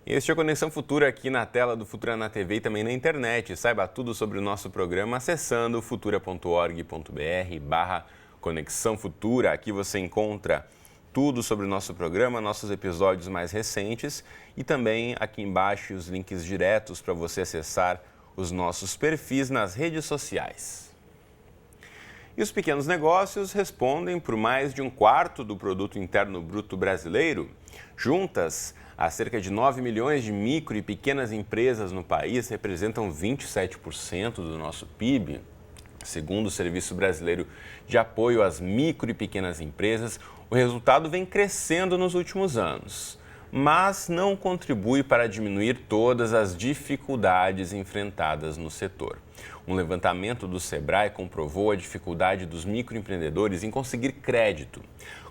Este é o Conexão Futura aqui na tela do Futura na TV e também na internet. Saiba tudo sobre o nosso programa acessando futura.org.br/Conexão Futura. Aqui você encontra tudo sobre o nosso programa, nossos episódios mais recentes e também aqui embaixo os links diretos para você acessar os nossos perfis nas redes sociais. E os pequenos negócios respondem por mais de 1/4 do produto interno bruto brasileiro. Juntas, há cerca de 9 milhões de micro e pequenas empresas no país representam 27% do nosso PIB. Segundo o Serviço Brasileiro de Apoio às Micro e Pequenas Empresas, o resultado vem crescendo nos últimos anos, mas não contribui para diminuir todas as dificuldades enfrentadas no setor. Um levantamento do Sebrae comprovou a dificuldade dos microempreendedores em conseguir crédito.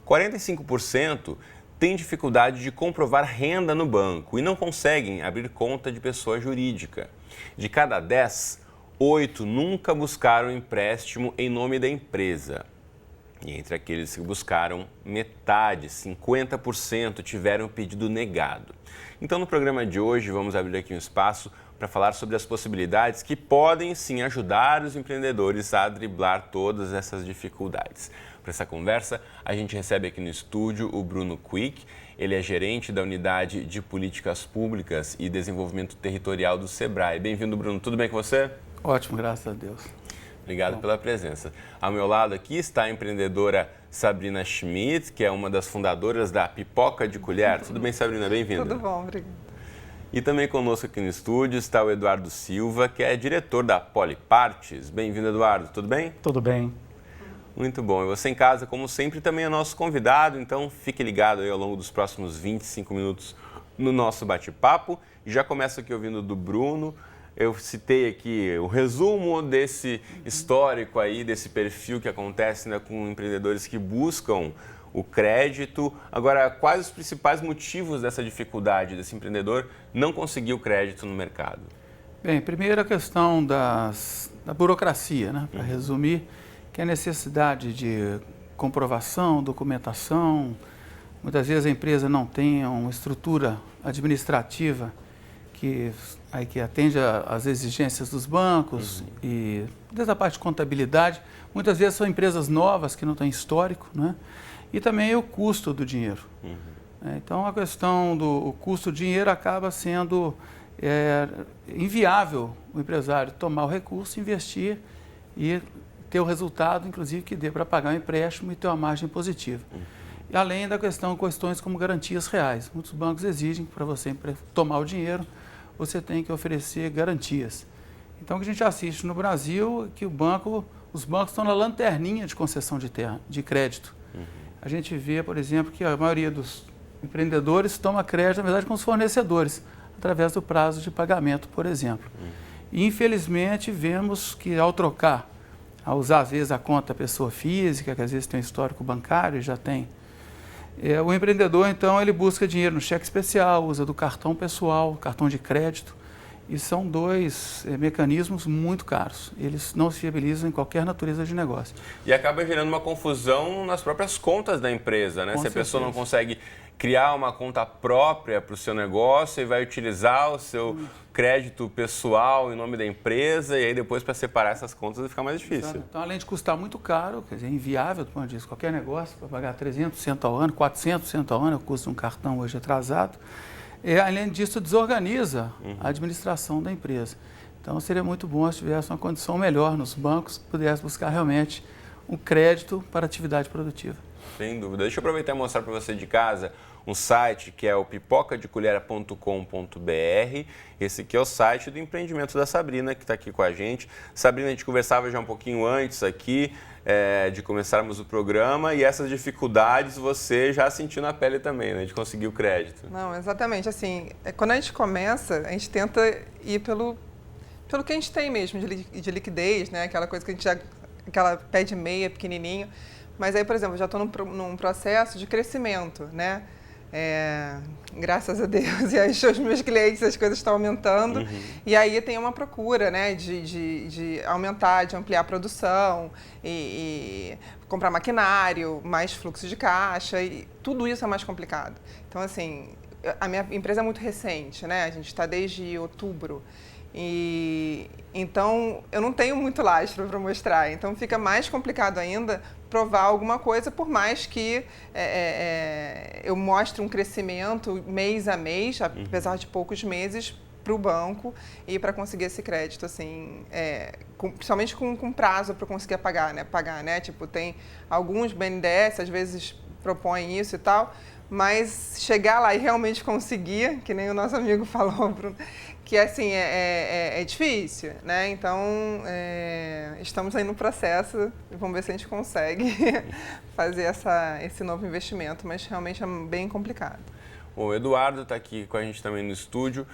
45% têm dificuldade de comprovar renda no banco e não conseguem abrir conta de pessoa jurídica. De cada 10, 8 nunca buscaram empréstimo em nome da empresa. E entre aqueles que buscaram, metade, 50%, tiveram o pedido negado. Então, no programa de hoje, vamos abrir aqui um espaço para falar sobre as possibilidades que podem, sim, ajudar os empreendedores a driblar todas essas dificuldades. Para essa conversa, a gente recebe aqui no estúdio o Bruno Quick. Ele é gerente da Unidade de Políticas Públicas e Desenvolvimento Territorial do Sebrae. Bem-vindo, Bruno. Tudo bem com você? Ótimo, graças a Deus. Obrigado pela presença. Ao meu lado aqui está a empreendedora Sabrina Schmidt, que é uma das fundadoras da Pipoca de Colher. Tudo bem, Sabrina? Bem-vinda. Tudo bom, obrigada. E também conosco aqui no estúdio está o Eduardo Silva, que é diretor da Polipartes. Bem-vindo, Eduardo. Tudo bem? Tudo bem. Muito bom. E você em casa, como sempre, também é nosso convidado, então fique ligado aí ao longo dos próximos 25 minutos no nosso bate-papo. E já começo aqui ouvindo do Bruno. Eu citei aqui o resumo desse histórico aí, desse perfil que acontece, né, com empreendedores que buscam o crédito. Agora, quais os principais motivos dessa dificuldade desse empreendedor não conseguir o crédito no mercado? Bem, primeiro a questão da burocracia, né? Para resumir, que é a necessidade de comprovação, documentação. Muitas vezes a empresa não tem uma estrutura administrativa que atende às exigências dos bancos e desde a parte de contabilidade. Muitas vezes são empresas novas que não têm histórico, né? E também o custo do dinheiro. Então, a questão do custo do dinheiro acaba sendo inviável o empresário tomar o recurso, investir e ter o resultado, inclusive, que dê para pagar o empréstimo e ter uma margem positiva. E além da questões como garantias reais. Muitos bancos exigem que para você tomar o dinheiro, você tem que oferecer garantias. Então, o que a gente assiste no Brasil é que os bancos estão na lanterninha de concessão de crédito. A gente vê, por exemplo, que a maioria dos empreendedores toma crédito, na verdade, com os fornecedores, através do prazo de pagamento, por exemplo. E, infelizmente, vemos que ao usar, às vezes, a conta pessoa física, que às vezes tem um histórico bancário, já tem, o empreendedor, então, ele busca dinheiro no cheque especial, usa do cartão pessoal, cartão de crédito, e são dois mecanismos muito caros. Eles não se viabilizam em qualquer natureza de negócio. E acaba gerando uma confusão nas próprias contas da empresa, né? Se a pessoa não consegue criar uma conta própria para o seu negócio e vai utilizar o seu crédito pessoal em nome da empresa, e aí depois para separar essas contas vai ficar mais difícil. Então, além de custar muito caro, quer dizer, inviável, como eu disse, qualquer negócio, para pagar 300% ao ano, 400% ao ano, é o custo de um cartão hoje atrasado. Além disso, desorganiza a administração da empresa. Então, seria muito bom se tivesse uma condição melhor nos bancos, pudesse buscar realmente um crédito para atividade produtiva. Sem dúvida. Deixa eu aproveitar e mostrar para você de casa um site que é o pipocadecolher.com.br. Esse aqui é o site do empreendimento da Sabrina, que está aqui com a gente. Sabrina, a gente conversava já um pouquinho antes aqui de começarmos o programa, e essas dificuldades você já sentiu na pele também, né, de conseguir o crédito. Não, exatamente. Assim, quando a gente começa, a gente tenta ir pelo que a gente tem mesmo de liquidez, né? Aquela coisa que a gente aquela pé de meia pequenininho. Mas aí, por exemplo, eu já estou num processo de crescimento, né? Graças a Deus, e aí os meus clientes, as coisas estão aumentando. E aí tem uma procura, né, de aumentar, de ampliar a produção e comprar maquinário, mais fluxo de caixa, e tudo isso é mais complicado. Então, assim, a minha empresa é muito recente, né? A gente está desde outubro. E então eu não tenho muito lastro para mostrar, então fica mais complicado ainda provar alguma coisa, por mais que eu mostre um crescimento mês a mês, apesar de poucos meses, para o banco e para conseguir esse crédito, assim, principalmente com prazo para conseguir pagar, né? Tipo, tem alguns BNDES, às vezes propõem isso e tal, mas chegar lá e realmente conseguir, que nem o nosso amigo falou, Bruno, que assim, é difícil, né? Então, estamos aí no processo e vamos ver se a gente consegue fazer esse novo investimento, mas realmente é bem complicado. O Eduardo está aqui com a gente também no estúdio,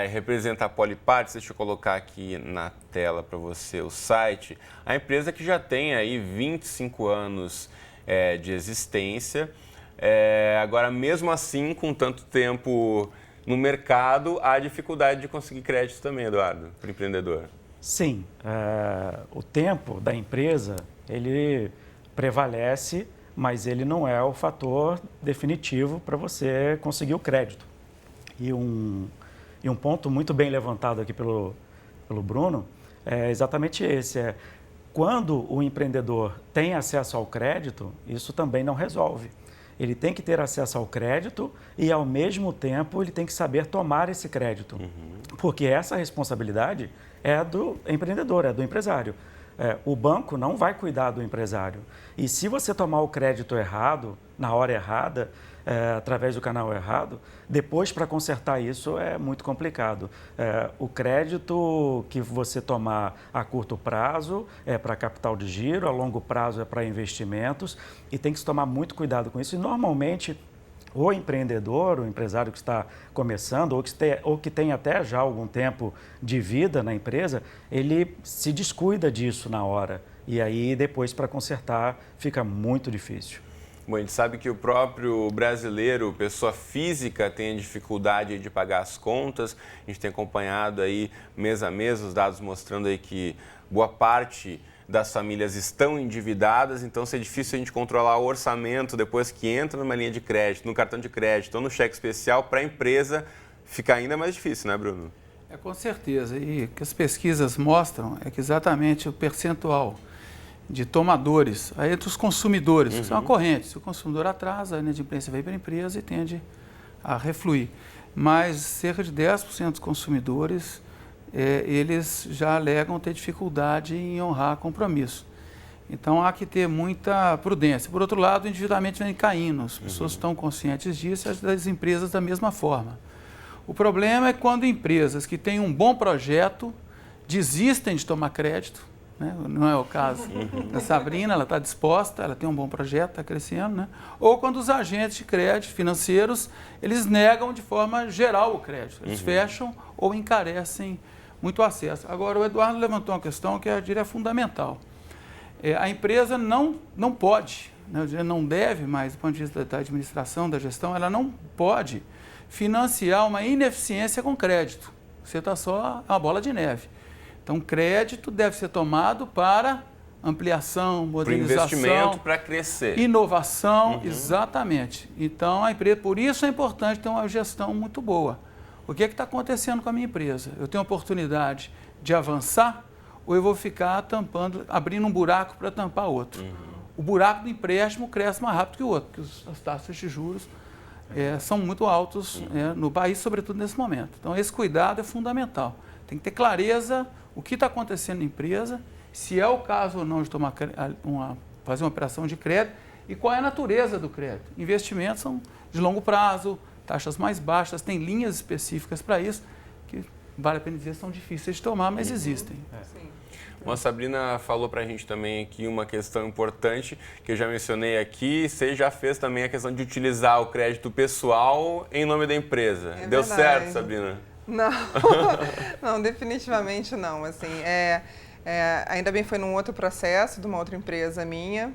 representa a Polyparts. Deixa eu colocar aqui na tela para você o site. A empresa que já tem aí 25 anos de existência. Agora, mesmo assim, com tanto tempo no mercado, há dificuldade de conseguir crédito também, Eduardo, para o empreendedor. Sim, o tempo da empresa, ele prevalece, mas ele não é o fator definitivo para você conseguir o crédito. E um ponto muito bem levantado aqui pelo Bruno é exatamente esse. Quando o empreendedor tem acesso ao crédito, isso também não resolve. Ele tem que ter acesso ao crédito e, ao mesmo tempo, ele tem que saber tomar esse crédito. Porque essa responsabilidade é do empreendedor, é do empresário. O banco não vai cuidar do empresário. E se você tomar o crédito errado, na hora errada, através do canal errado, depois para consertar isso é muito complicado. O crédito que você tomar a curto prazo é para capital de giro, a longo prazo é para investimentos e tem que se tomar muito cuidado com isso. E normalmente o empreendedor, o empresário que está começando ou que tem até já algum tempo de vida na empresa, ele se descuida disso na hora e aí depois para consertar fica muito difícil. Bom, a gente sabe que o próprio brasileiro, pessoa física, tem dificuldade de pagar as contas. A gente tem acompanhado aí mês a mês os dados mostrando aí que boa parte das famílias estão endividadas, então se é difícil a gente controlar o orçamento depois que entra numa linha de crédito, no cartão de crédito ou no cheque especial, para a empresa fica ainda mais difícil, né, Bruno? Com certeza. E o que as pesquisas mostram é que exatamente o percentual de tomadores, aí entre os consumidores, que são a corrente. Se o consumidor atrasa, a inadimplência vai para a empresa e tende a refluir. Mas cerca de 10% dos consumidores, eles já alegam ter dificuldade em honrar compromisso. Então há que ter muita prudência. Por outro lado, o endividamento vem caindo, as pessoas estão conscientes disso, e as empresas da mesma forma. O problema é quando empresas que têm um bom projeto desistem de tomar crédito, né? Não é o caso da Sabrina, ela está disposta, ela tem um bom projeto, está crescendo, né? Ou quando os agentes de crédito financeiros, eles negam de forma geral o crédito, eles fecham ou encarecem muito o acesso. Agora, o Eduardo levantou uma questão que é fundamental. A empresa não pode, né? Não deve mais, do ponto de vista da administração, da gestão, ela não pode financiar uma ineficiência com crédito. Você está só uma bola de neve. Então, crédito deve ser tomado para ampliação, modernização, para investimento, para crescer. Inovação, exatamente. Então, a empresa, por isso é importante ter uma gestão muito boa. O que é que está acontecendo com a minha empresa? Eu tenho oportunidade de avançar ou eu vou ficar tampando, abrindo um buraco para tampar outro? O buraco do empréstimo cresce mais rápido que o outro, porque as taxas de juros são muito altos no país, sobretudo nesse momento. Então, esse cuidado é fundamental. Tem que ter clareza o que está acontecendo na empresa, se é o caso ou não de fazer uma operação de crédito e qual é a natureza do crédito. Investimentos são de longo prazo, taxas mais baixas, tem linhas específicas para isso, que vale a pena dizer, são difíceis de tomar, mas existem. A Sabrina falou para a gente também aqui uma questão importante, que eu já mencionei aqui. Você já fez também a questão de utilizar o crédito pessoal em nome da empresa. Deu verdade. Certo, Sabrina? Não, não, definitivamente não. Assim, ainda bem foi num outro processo de uma outra empresa minha.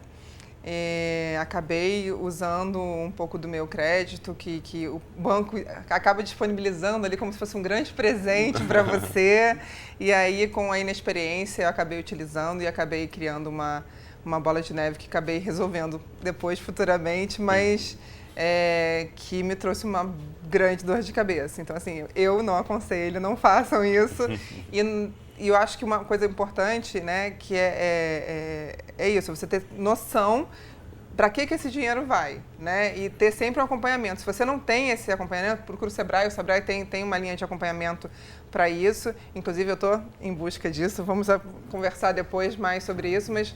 Acabei usando um pouco do meu crédito, que o banco acaba disponibilizando ali como se fosse um grande presente para você. E aí, com a inexperiência, eu acabei utilizando e acabei criando uma bola de neve que acabei resolvendo depois, futuramente, mas que me trouxe uma grande dor de cabeça. Então, assim, eu não aconselho, não façam isso. E eu acho que uma coisa importante, né, que é isso, você ter noção para que esse dinheiro vai, né, e ter sempre um acompanhamento. Se você não tem esse acompanhamento, procura o Sebrae tem uma linha de acompanhamento para isso. Inclusive, eu estou em busca disso, vamos conversar depois mais sobre isso, mas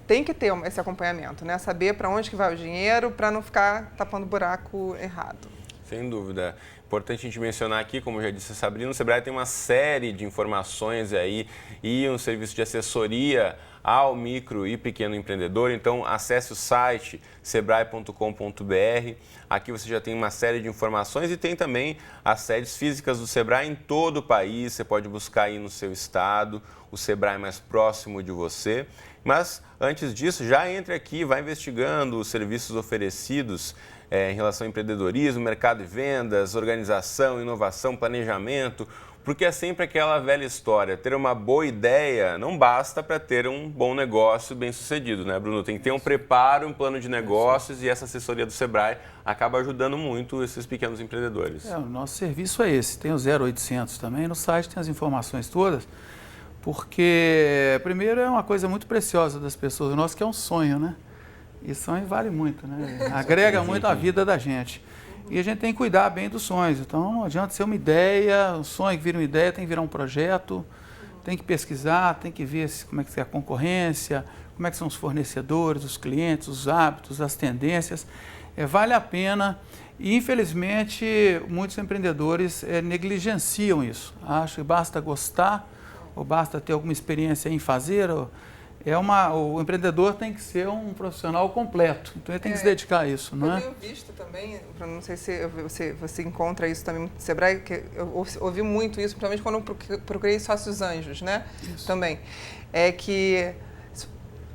tem que ter esse acompanhamento, né, saber para onde que vai o dinheiro para não ficar tapando buraco errado. Sem dúvida. Importante a gente mencionar aqui, como já disse a Sabrina, o Sebrae tem uma série de informações aí e um serviço de assessoria ao micro e pequeno empreendedor. Então, acesse o site sebrae.com.br. Aqui você já tem uma série de informações e tem também as sedes físicas do Sebrae em todo o país. Você pode buscar aí no seu estado o Sebrae mais próximo de você. Mas, antes disso, já entre aqui, vai investigando os serviços oferecidos em relação ao empreendedorismo, mercado e vendas, organização, inovação, planejamento, porque é sempre aquela velha história, ter uma boa ideia não basta para ter um bom negócio bem sucedido, né, Bruno? Tem que ter um preparo, um plano de negócios e essa assessoria do Sebrae acaba ajudando muito esses pequenos empreendedores. O nosso serviço é esse, tem o 0800 também, no site tem as informações todas, porque primeiro é uma coisa muito preciosa das pessoas, o nosso que é um sonho, né? E sonho vale muito, né? Agrega muito a vida da gente. E a gente tem que cuidar bem dos sonhos. Então, não adianta ser uma ideia, um sonho que vira uma ideia, tem que virar um projeto, tem que pesquisar, tem que ver como é que é a concorrência, como é que são os fornecedores, os clientes, os hábitos, as tendências. Vale a pena. E, infelizmente, muitos empreendedores negligenciam isso. Acham que basta gostar, ou basta ter alguma experiência em fazer, o empreendedor tem que ser um profissional completo, então ele tem que se dedicar a isso, não é? Eu tenho visto também, não sei se você encontra isso também no Sebrae, que eu ouvi muito isso, principalmente quando eu procurei sócios anjos, né? Isso. Também. É que,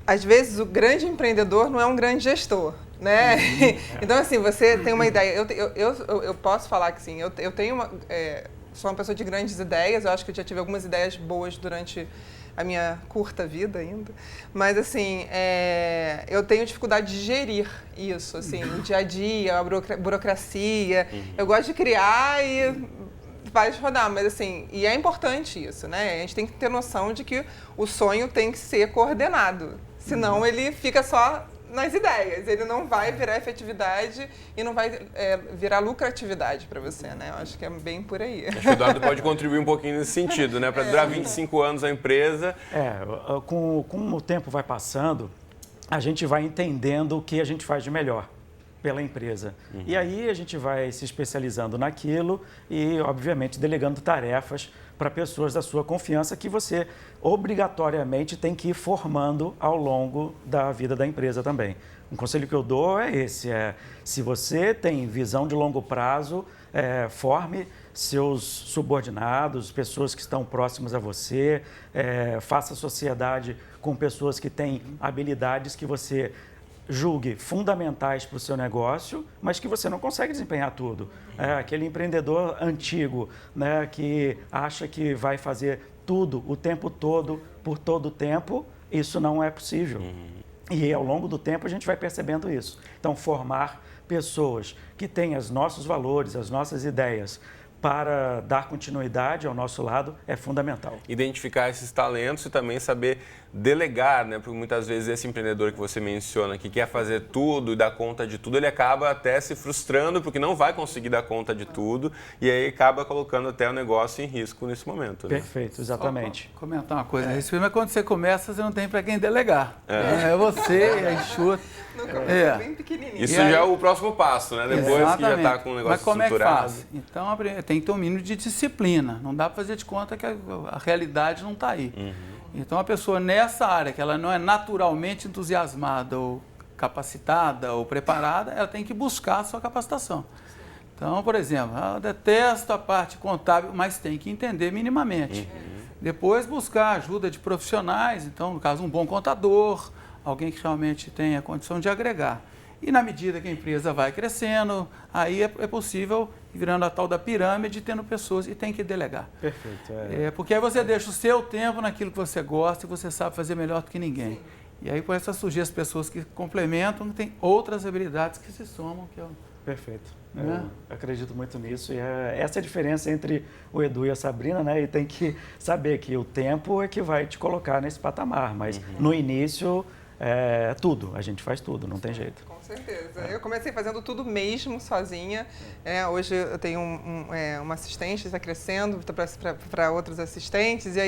às vezes, o grande empreendedor não é um grande gestor, né? Então, assim, você tem uma ideia. Eu posso falar que sim, eu tenho sou uma pessoa de grandes ideias, eu acho que eu já tive algumas ideias boas durante a minha curta vida ainda, mas assim, eu tenho dificuldade de gerir isso, assim, o dia a dia, a burocracia, eu gosto de criar e vai rodar, mas assim, e é importante isso, né? A gente tem que ter noção de que o sonho tem que ser coordenado, senão ele fica só nas ideias, ele não vai virar efetividade e não vai virar lucratividade para você, né? Eu acho que é bem por aí. Acho que o Eduardo pode contribuir um pouquinho nesse sentido, né? Para durar 25 anos a empresa. Com o tempo vai passando, a gente vai entendendo o que a gente faz de melhor pela empresa. E aí a gente vai se especializando naquilo e, obviamente, delegando tarefas para pessoas da sua confiança que você obrigatoriamente tem que ir formando ao longo da vida da empresa também. Um conselho que eu dou é esse, se você tem visão de longo prazo, forme seus subordinados, pessoas que estão próximas a você, faça sociedade com pessoas que têm habilidades que você julgue fundamentais para o seu negócio, mas que você não consegue desempenhar tudo. Aquele empreendedor antigo, né, que acha que vai fazer tudo o tempo todo, por todo o tempo, isso não é possível. E ao longo do tempo a gente vai percebendo isso. Então, formar pessoas que têm os nossos valores, as nossas ideias, para dar continuidade ao nosso lado é fundamental. Identificar esses talentos e também saber delegar, né? Porque muitas vezes esse empreendedor que você menciona, que quer fazer tudo e dar conta de tudo, ele acaba até se frustrando porque não vai conseguir dar conta de tudo e aí acaba colocando até o negócio em risco nesse momento. Né? Perfeito, exatamente. Só comentar uma coisa, mas quando você começa, você não tem para quem delegar. É você, é enxuto. É bem pequenininho. Isso já é o próximo passo, né? Depois que já está com o negócio estruturado. Mas como é que faz? Então, tem que ter um mínimo de disciplina. Não dá para fazer de conta que a realidade não está aí. Então, a pessoa nessa área, que ela não é naturalmente entusiasmada ou capacitada ou preparada, ela tem que buscar a sua capacitação. Então, por exemplo, eu detesto a parte contábil, mas tem que entender minimamente. Depois, buscar ajuda de profissionais. Então, no caso, um bom contador, alguém que realmente tenha a condição de agregar. E na medida que a empresa vai crescendo, aí é possível ir virando a tal da pirâmide, tendo pessoas e tem que delegar. Perfeito. Porque aí você deixa o seu tempo naquilo que você gosta e você sabe fazer melhor do que ninguém. Sim. E aí começa a surgir as pessoas que complementam, que têm outras habilidades que se somam. Perfeito. Né? Eu acredito muito nisso. E essa é a diferença entre o Edu e a Sabrina, né? E tem que saber que o tempo é que vai te colocar nesse patamar. Mas no início, tudo. A gente faz tudo, não tem jeito. Com certeza. Eu comecei fazendo tudo mesmo sozinha. Hoje eu tenho uma assistente, está crescendo para outros assistentes. E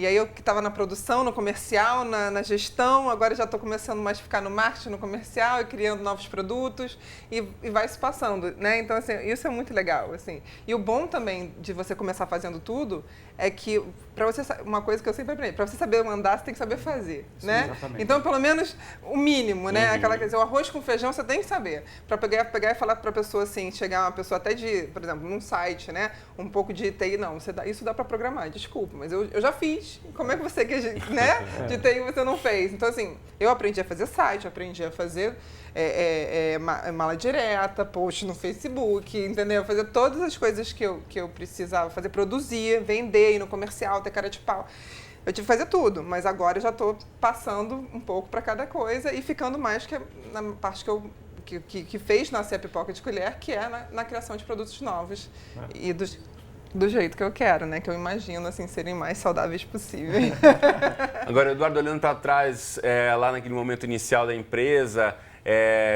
aí eu que estava na produção, no comercial, na gestão, agora já estou começando mais a ficar no marketing, no comercial e criando novos produtos e vai se passando, né? Então, assim, isso é muito legal, assim. E o bom também de você começar fazendo tudo é que, uma coisa que eu sempre aprendi, para você saber mandar, você tem que saber fazer, Sim, né? exatamente. Então, pelo menos o mínimo, né? Aquela coisa, o arroz com feijão você tem que saber. Para pegar e falar para a pessoa assim, chegar uma pessoa até por exemplo, num site, né? Um pouco de TI, não, isso dá para programar, desculpa, mas eu já fiz. Como é que você, né? De TI você não fez. Então, assim, eu aprendi a fazer site, aprendi a fazer mala direta, post no Facebook, entendeu? Fazer todas as coisas que eu precisava fazer, produzir, vender, ir no comercial, ter cara de pau. Eu tive que fazer tudo, mas agora eu já estou passando um pouco para cada coisa e ficando mais na parte que fez nascer a Pipoca de Colher, que é na criação de produtos novos e do jeito que eu quero, né? Que eu imagino, assim, serem mais saudáveis possíveis. Agora, Eduardo, olhando para trás, lá naquele momento inicial da empresa,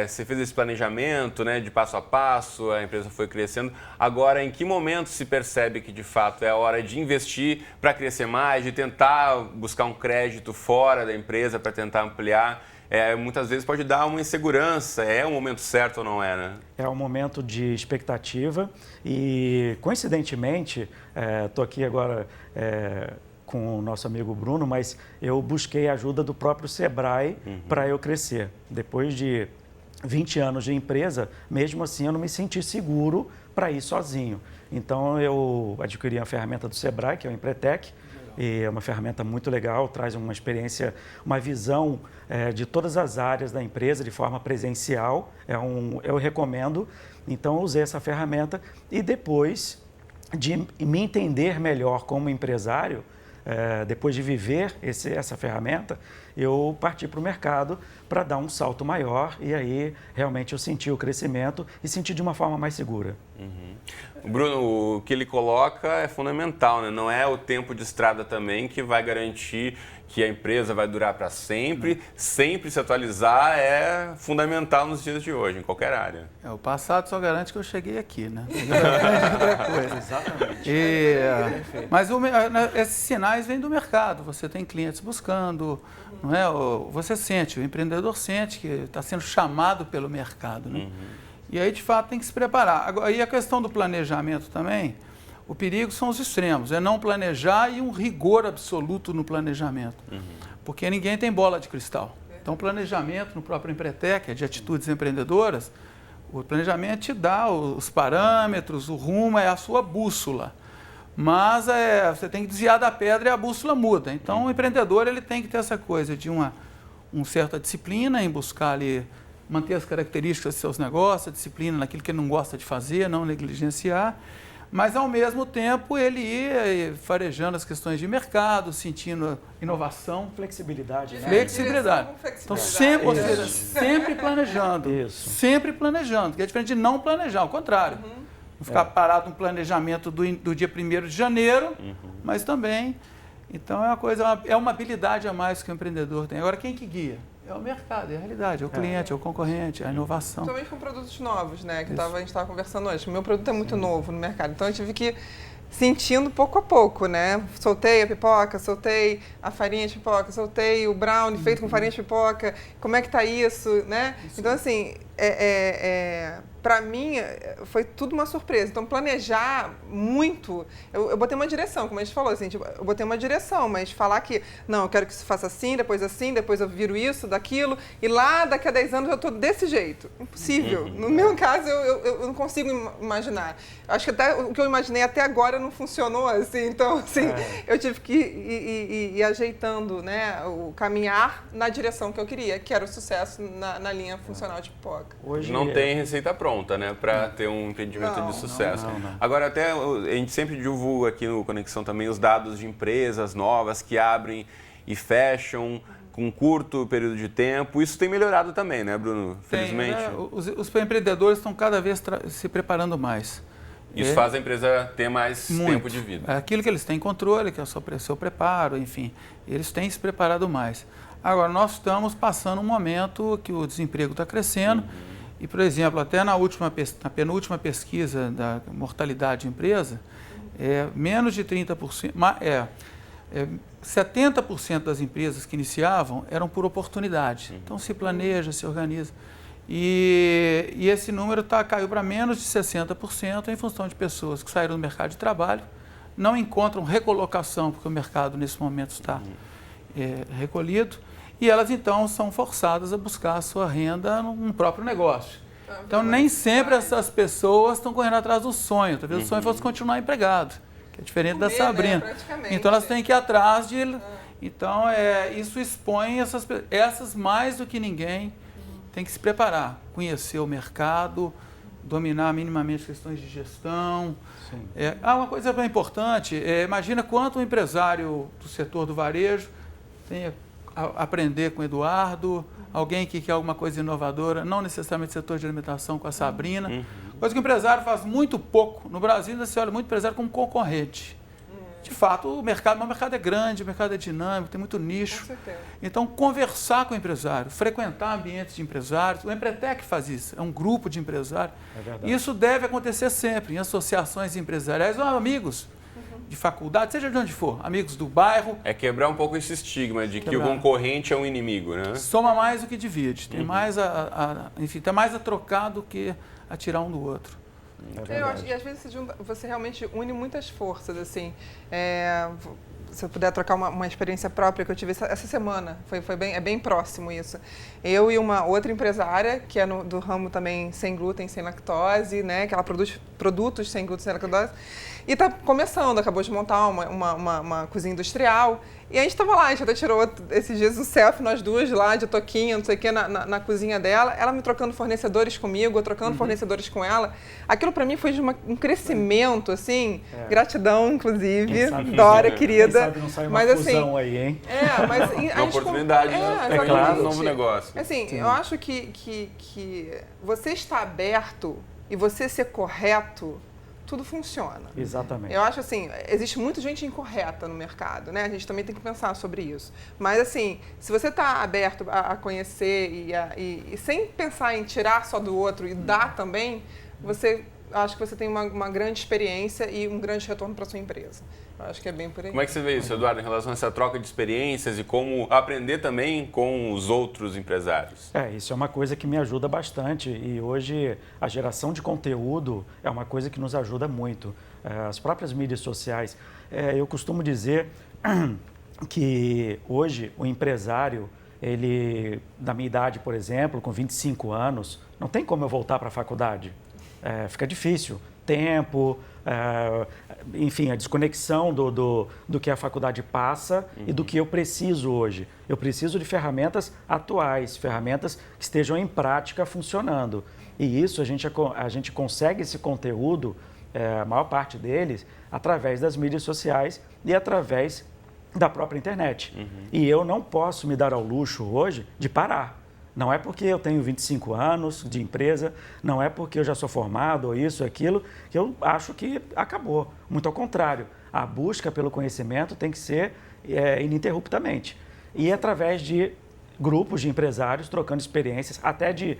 você fez esse planejamento, né, de passo a passo, a empresa foi crescendo. Agora, em que momento se percebe que, de fato, é a hora de investir para crescer mais, de tentar buscar um crédito fora da empresa para tentar ampliar? Muitas vezes pode dar uma insegurança. É o momento certo ou não é, né? É um momento de expectativa e, coincidentemente, estou aqui agora com o nosso amigo Bruno, mas eu busquei a ajuda do próprio Sebrae para eu crescer. Depois de 20 anos de empresa, mesmo assim eu não me senti seguro para ir sozinho. Então eu adquiri a ferramenta do Sebrae, que é o Empretec, e é uma ferramenta muito legal, traz uma experiência, uma visão de todas as áreas da empresa de forma presencial. Eu recomendo. Então, eu usei essa ferramenta e depois de me entender melhor como empresário, depois de viver essa ferramenta, eu parti para o mercado para dar um salto maior e aí realmente eu senti o crescimento e senti de uma forma mais segura. Bruno, o que ele coloca é fundamental, né? Não é o tempo de estrada também que vai garantir que a empresa vai durar para sempre. Sempre se atualizar é fundamental nos dias de hoje, em qualquer área. O passado só garante que eu cheguei aqui, né? Outra coisa. Exatamente. Mas esses sinais vêm do mercado. Você tem clientes buscando, não é? Você sente, o empreendedor sente que está sendo chamado pelo mercado, né? E aí, de fato, tem que se preparar. Aí a questão do planejamento também, o perigo são os extremos, é não planejar e um rigor absoluto no planejamento. Porque ninguém tem bola de cristal. Então, o planejamento no próprio Empretec, de atitudes empreendedoras, o planejamento te dá os parâmetros, o rumo, é a sua bússola. Mas você tem que desviar da pedra e a bússola muda. Então, o empreendedor ele tem que ter essa coisa de uma certa disciplina em buscar ali manter as características dos seus negócios, a disciplina naquilo que ele não gosta de fazer, não negligenciar, mas ao mesmo tempo ele ir farejando as questões de mercado, sentindo inovação. Flexibilidade, né? Flexibilidade. Então sempre planejando. Isso. Sempre planejando, que é diferente de não planejar, ao contrário. Não ficar parado no planejamento do dia 1º de janeiro, mas também. Então é uma habilidade a mais que o empreendedor tem. Agora, quem que guia? É o mercado, é a realidade, é o cliente, é o concorrente, é a inovação. Principalmente com produtos novos, né? Que a gente estava conversando hoje. O meu produto é muito novo no mercado, então eu tive que ir sentindo pouco a pouco, né? Soltei a pipoca, soltei a farinha de pipoca, soltei o brownie feito com farinha de pipoca, como é que tá isso, né? Então, assim, para mim, foi tudo uma surpresa. Então, planejar muito, eu botei uma direção, como a gente falou, assim, tipo, eu botei uma direção, mas falar que, não, eu quero que isso faça assim, depois eu viro isso, daquilo, e lá daqui a 10 anos eu estou desse jeito. Impossível. No meu caso, eu não consigo imaginar. Acho que até o que eu imaginei até agora não funcionou, assim, então, assim, eu tive que ir ajeitando, né, o caminhar na direção que eu queria, que era o sucesso na linha funcional de pipoca. Hoje não tem receita pronta, né, para ter um empreendimento de sucesso. Não. Agora, até a gente sempre divulga aqui no Conexão também os dados de empresas novas que abrem e fecham com um curto período de tempo. Isso tem melhorado também, né, Bruno? Felizmente. Né? Os empreendedores estão cada vez se preparando mais. Isso faz a empresa ter mais tempo de vida. Aquilo que eles têm controle, que é o seu preparo, enfim, eles têm se preparado mais. Agora, nós estamos passando um momento que o desemprego está crescendo e, por exemplo, até na penúltima pesquisa da mortalidade de empresa, menos de 30%, 70% das empresas que iniciavam eram por oportunidade. Então, se planeja, se organiza. E esse número caiu para menos de 60% em função de pessoas que saíram do mercado de trabalho, não encontram recolocação, porque o mercado nesse momento está recolhido, e elas então são forçadas a buscar a sua renda no próprio negócio. Então nem sempre essas pessoas estão correndo atrás do sonho, talvez o sonho fosse continuar empregado, que é diferente da Sabrina. Né, então elas têm que ir atrás de... Então isso expõe essas mais do que ninguém, tem que se preparar, conhecer o mercado, dominar minimamente questões de gestão. Uma coisa bem importante, imagina quanto um empresário do setor do varejo tem a aprender com o Eduardo, alguém que quer alguma coisa inovadora, não necessariamente setor de alimentação com a Sabrina. Coisa que o empresário faz muito pouco. No Brasil ainda se olha muito empresário como concorrente. De fato, o mercado é grande, o mercado é dinâmico, tem muito nicho. Então, conversar com o empresário, frequentar ambientes de empresários, o Empretec faz isso, é um grupo de empresários. Isso deve acontecer sempre, em associações empresariais ou amigos de faculdade, seja de onde for, amigos do bairro. É quebrar um pouco esse estigma de que o concorrente é um inimigo, né? Soma mais do que divide, tem mais enfim, tem mais a trocar do que a tirar um do outro. Eu acho que às vezes você realmente une muitas forças, assim. Se eu puder trocar uma experiência própria que eu tive essa semana, é bem próximo isso. Eu e uma outra empresária, que é do ramo também sem glúten, sem lactose, né, que ela produz produtos sem glúten, sem lactose, e está começando, acabou de montar uma cozinha industrial. E a gente estava lá, a gente até tirou esses dias um selfie, nós duas lá, de toquinha, não sei o quê, na cozinha dela. Ela me trocando fornecedores comigo, eu trocando fornecedores com ela. Aquilo para mim foi de um crescimento, assim, gratidão, inclusive, Dora, querida. Quem sabe não sai uma fusão aí, hein? Mas uma oportunidade, né? Claro. Um novo negócio. Assim, eu acho que você estar aberto e você ser correto, tudo funciona. Exatamente. Eu acho assim, existe muita gente incorreta no mercado, né? A gente também tem que pensar sobre isso. Mas assim, se você está aberto a conhecer e sem pensar em tirar só do outro e dar também, acho que você tem uma grande experiência e um grande retorno para sua empresa. Eu acho que é bem por aí. Como é que você vê isso, Eduardo, em relação a essa troca de experiências e como aprender também com os outros empresários? Isso é uma coisa que me ajuda bastante e hoje a geração de conteúdo é uma coisa que nos ajuda muito. As próprias mídias sociais, eu costumo dizer que hoje o empresário, ele, da minha idade, por exemplo, com 25 anos, não tem como eu voltar para a faculdade. Fica difícil. Tempo, enfim, a desconexão do que a faculdade passa e do que eu preciso hoje. Eu preciso de ferramentas atuais, ferramentas que estejam em prática funcionando. E isso a gente consegue esse conteúdo, a maior parte deles, através das mídias sociais e através da própria internet. E eu não posso me dar ao luxo hoje de parar. Não é porque eu tenho 25 anos de empresa, não é porque eu já sou formado ou isso, aquilo, que eu acho que acabou. Muito ao contrário, a busca pelo conhecimento tem que ser ininterruptamente. E através de grupos de empresários trocando experiências, até de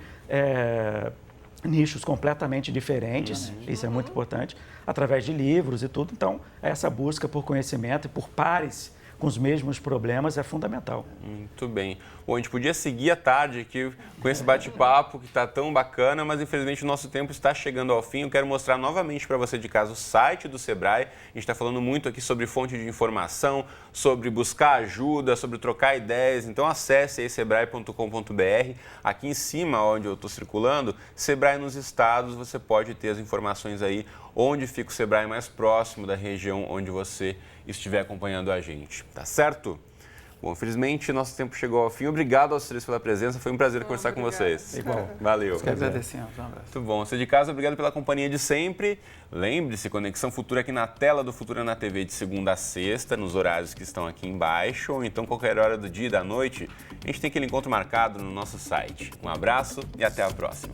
nichos completamente diferentes, isso é muito importante, através de livros e tudo. Então, essa busca por conhecimento e por pares com os mesmos problemas é fundamental. Muito bem. Bom, a gente podia seguir à tarde aqui com esse bate-papo que está tão bacana, mas infelizmente o nosso tempo está chegando ao fim. Eu quero mostrar novamente para você de casa o site do Sebrae. A gente está falando muito aqui sobre fonte de informação, sobre buscar ajuda, sobre trocar ideias. Então acesse aí sebrae.com.br. Aqui em cima, onde eu estou circulando, Sebrae nos estados, você pode ter as informações aí onde fica o Sebrae mais próximo da região onde você estiver acompanhando a gente. Tá certo? Bom, infelizmente, nosso tempo chegou ao fim. Obrigado aos três pela presença. Foi um prazer conversar com vocês. Igual. Valeu. Agradecemos. Um abraço. Muito bom. Você de casa, obrigado pela companhia de sempre. Lembre-se, Conexão Futura aqui na tela do Futura na TV de segunda a sexta, nos horários que estão aqui embaixo, ou então qualquer hora do dia e da noite. A gente tem aquele encontro marcado no nosso site. Um abraço e até a próxima.